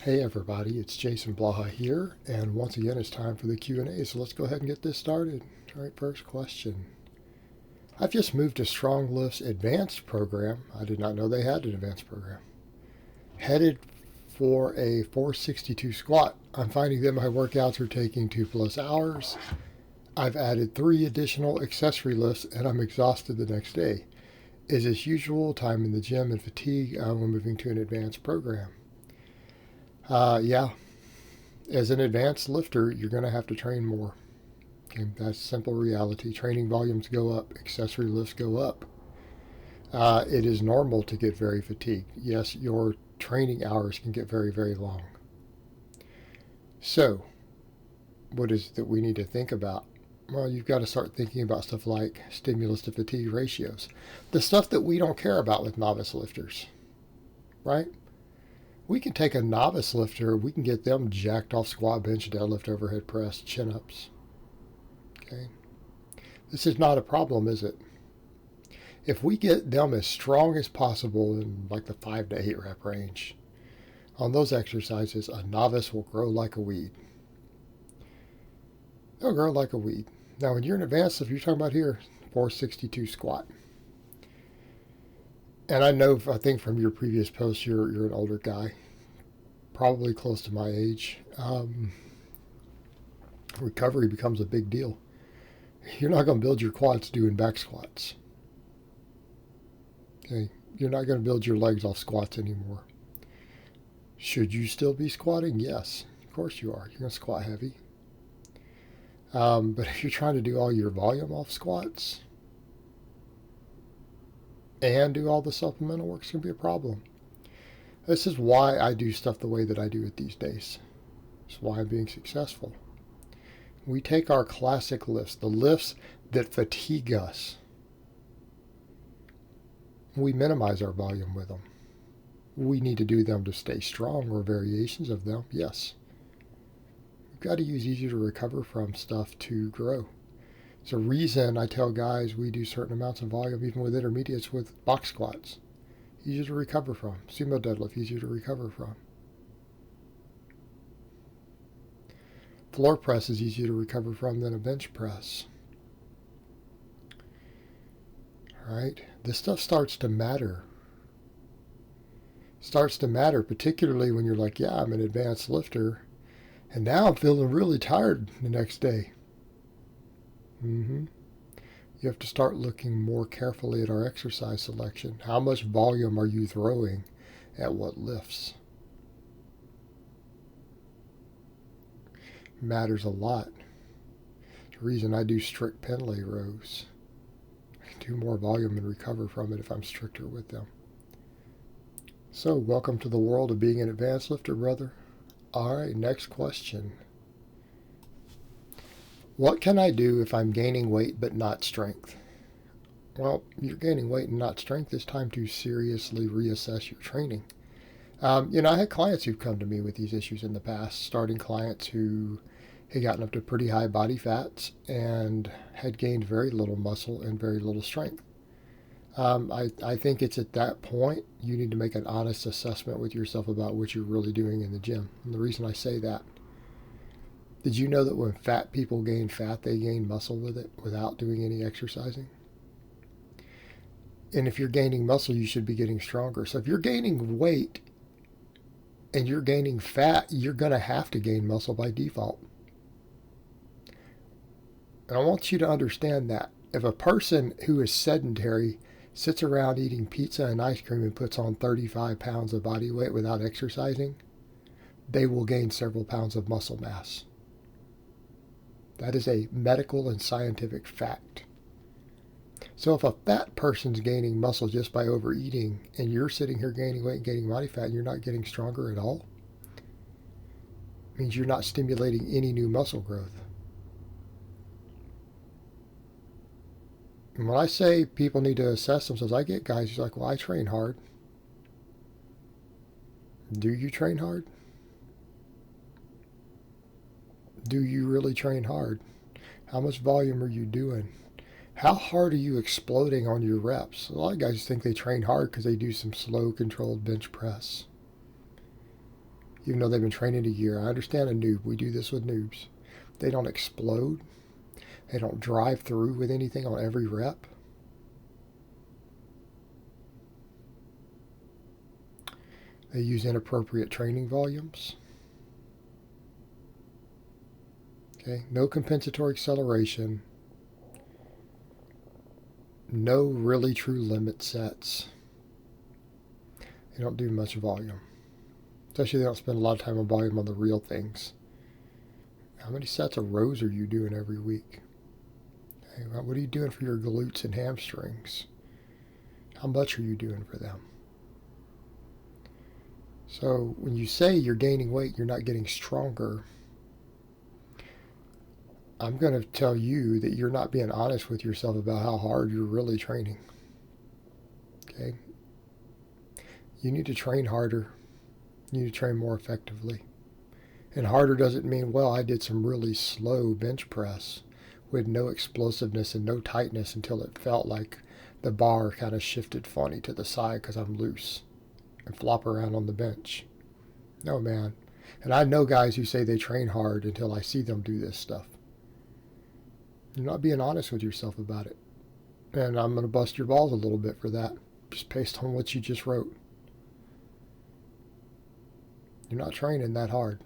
Hey everybody, it's Jason Blaha here, and once again it's time for the Q&A, so let's go ahead and get this started. All right, first question. I've just moved to Strong Lift's advanced program. I did not know they had an advanced program. Headed for a 462 squat. I'm finding that my workouts are taking 2+ hours. I've added 3 additional accessory lifts and I'm exhausted the next day. Is this usual time in the gym and fatigue when moving to an advanced program? Yeah, as an advanced lifter, you're going to have to train more. Okay, that's simple reality. Training volumes go up, accessory lifts go up. It is normal to get very fatigued. Yes, your training hours can get very, very long. So, what is it that we need to think about? Well, you've got to start thinking about stuff like stimulus to fatigue ratios. The stuff that we don't care about with novice lifters, right? We can take a novice lifter, we can get them jacked off squat, bench, deadlift, overhead press, chin-ups. Okay? This is not a problem, is it? If we get them as strong as possible in like the 5 to 8 rep range, on those exercises, a novice will grow like a weed. They'll grow like a weed. Now, when you're an advanced, if you're talking about here, 462 squat. And I think from your previous post, you're an older guy, probably close to my age. Recovery becomes a big deal. You're not going to build your quads doing back squats. Okay, you're not going to build your legs off squats anymore. Should you still be squatting? Yes, of course you are. You're going to squat heavy. But if you're trying to do all your volume off squats and do all the supplemental work, it's going to be a problem. This is why I do stuff the way that I do it these days. It's why I'm being successful. We take our classic lifts, the lifts that fatigue us. We minimize our volume with them. We need to do them to stay strong or variations of them, yes. We've got to use easy to recover from stuff to grow. It's a reason I tell guys we do certain amounts of volume, even with intermediates, with box squats. Easier to recover from. Sumo deadlift, easier to recover from. Floor press is easier to recover from than a bench press. All right, this stuff starts to matter. Starts to matter, particularly when you're like, yeah, I'm an advanced lifter, and now I'm feeling really tired the next day. You have to start looking more carefully at our exercise selection. How much volume are you throwing at what lifts? Matters a lot. The reason I do strict Pendlay rows. I can do more volume and recover from it if I'm stricter with them. So, welcome to the world of being an advanced lifter, brother. All right, next question. What can I do if I'm gaining weight but not strength? Well, you're gaining weight and not strength. It's time to seriously reassess your training. I had clients who've come to me with these issues in the past, starting clients who had gotten up to pretty high body fats and had gained very little muscle and very little strength. I think it's at that point you need to make an honest assessment with yourself about what you're really doing in the gym. And the reason I say that, did you know that when fat people gain fat, they gain muscle with it without doing any exercising? And if you're gaining muscle, you should be getting stronger. So if you're gaining weight and you're gaining fat, you're going to have to gain muscle by default. And I want you to understand that. If a person who is sedentary sits around eating pizza and ice cream and puts on 35 pounds of body weight without exercising, they will gain several pounds of muscle mass. That is a medical and scientific fact. So if a fat person's gaining muscle just by overeating and you're sitting here gaining weight and gaining body fat and you're not getting stronger at all, it means you're not stimulating any new muscle growth. And when I say people need to assess themselves, I get guys who's like, well, I train hard. Do you train hard? Do you really train hard? How much volume are you doing? How hard are you exploding on your reps? A lot of guys think they train hard because they do some slow controlled bench press. even though they've been training a year. I understand a noob. We do this with noobs. They don't explode. They don't drive through with anything on every rep. They use inappropriate training volumes. Okay, no compensatory acceleration. No really true limit sets. They don't do much volume. Especially they don't spend a lot of time on volume on the real things. How many sets of rows are you doing every week? Okay, what are you doing for your glutes and hamstrings? How much are you doing for them? So when you say you're gaining weight, you're not getting stronger, I'm going to tell you that you're not being honest with yourself about how hard you're really training. Okay? You need to train harder. You need to train more effectively. And harder doesn't mean, well, I did some really slow bench press with no explosiveness and no tightness until it felt like the bar kind of shifted funny to the side because I'm loose and flop around on the bench. No, man. And I know guys who say they train hard until I see them do this stuff. You're not being honest with yourself about it. And I'm going to bust your balls a little bit for that, just based on what you just wrote. You're not training that hard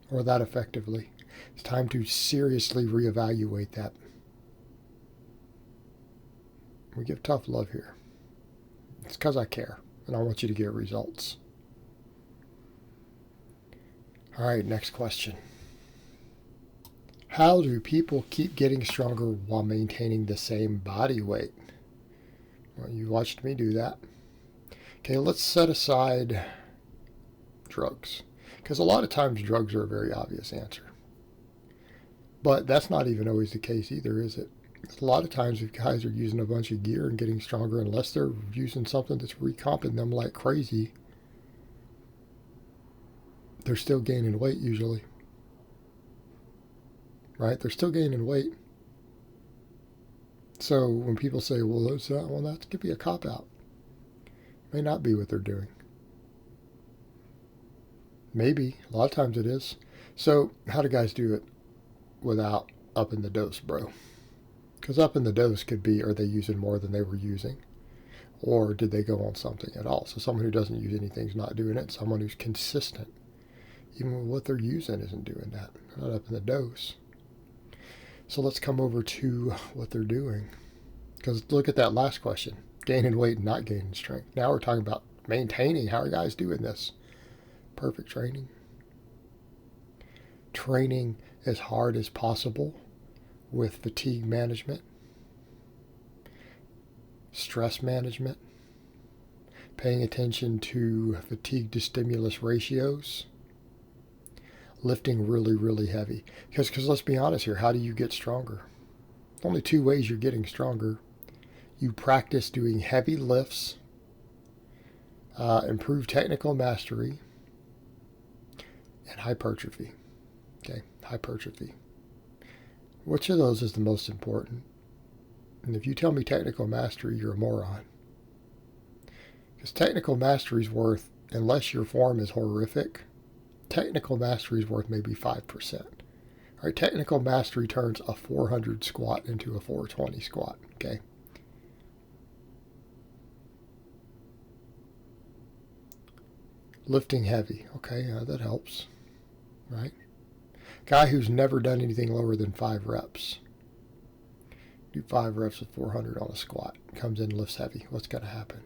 or that effectively. It's time to seriously reevaluate that. We give tough love here. It's because I care, and I want you to get results. All right, next question. How do people keep getting stronger while maintaining the same body weight? Well, you watched me do that. Okay, let's set aside drugs, because a lot of times drugs are a very obvious answer. But that's not even always the case either, is it? A lot of times if guys are using a bunch of gear and getting stronger, unless they're using something that's recomping them like crazy, they're still gaining weight usually. Right? They're still gaining weight. So when people say, well, that could be a cop-out. May not be what they're doing. Maybe. A lot of times it is. So how do guys do it without upping the dose, bro? Because upping the dose could be, are they using more than they were using? Or did they go on something at all? So someone who doesn't use anything is not doing it. Someone who's consistent, even with what they're using, isn't doing that. They're not upping the dose. So let's come over to what they're doing. Because look at that last question. Gaining weight and not gaining strength. Now we're talking about maintaining. How are guys doing this? Perfect training. Training as hard as possible with fatigue management, stress management, paying attention to fatigue to stimulus ratios, lifting really, really heavy. Because let's be honest here, how do you get stronger? Only two ways you're getting stronger. You practice doing heavy lifts, improve technical mastery, and hypertrophy. Okay, hypertrophy. Which of those is the most important? And if you tell me technical mastery, you're a moron. Because technical mastery is worth, unless your form is horrific, technical mastery is worth maybe 5%. All right, technical mastery turns a 400 squat into a 420 squat, okay? Lifting heavy, okay, that helps, right? Guy who's never done anything lower than 5 reps. Do 5 reps with 400 on a squat. Comes in, lifts heavy. What's going to happen?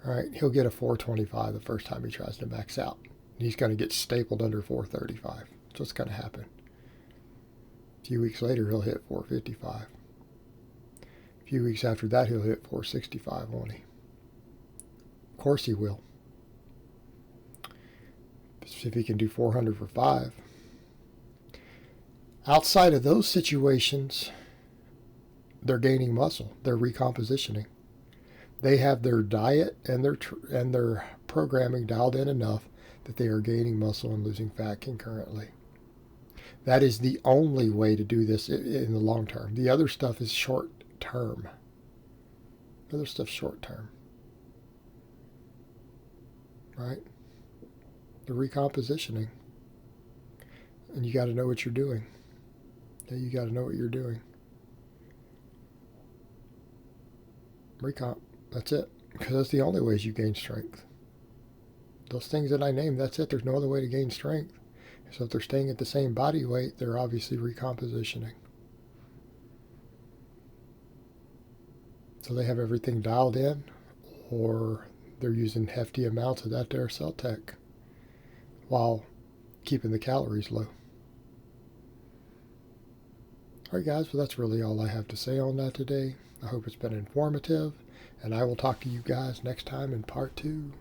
All right, he'll get a 425 the first time he tries to max out. He's going to get stapled under 435. That's what's going to happen. A few weeks later, he'll hit 455. A few weeks after that, he'll hit 465, won't he? Of course he will. If he can do 400 for 5. Outside of those situations, they're gaining muscle. They're recompositioning. They have their diet and their programming dialed in enough that they are gaining muscle and losing fat concurrently. That is the only way to do this in the long term. The other stuff is short term. Other stuff's short term. Right? the recompositioning. And you got to know what you're doing. Yeah, you got to know what you're doing. Recomp, that's it. Because that's the only ways you gain strength. Those things that I named, that's it. There's no other way to gain strength. So if they're staying at the same body weight, they're obviously recompositioning. So they have everything dialed in, or they're using hefty amounts of that there cell tech while keeping the calories low. Alright guys, well that's really all I have to say on that today. I hope it's been informative, and I will talk to you guys next time in part 2.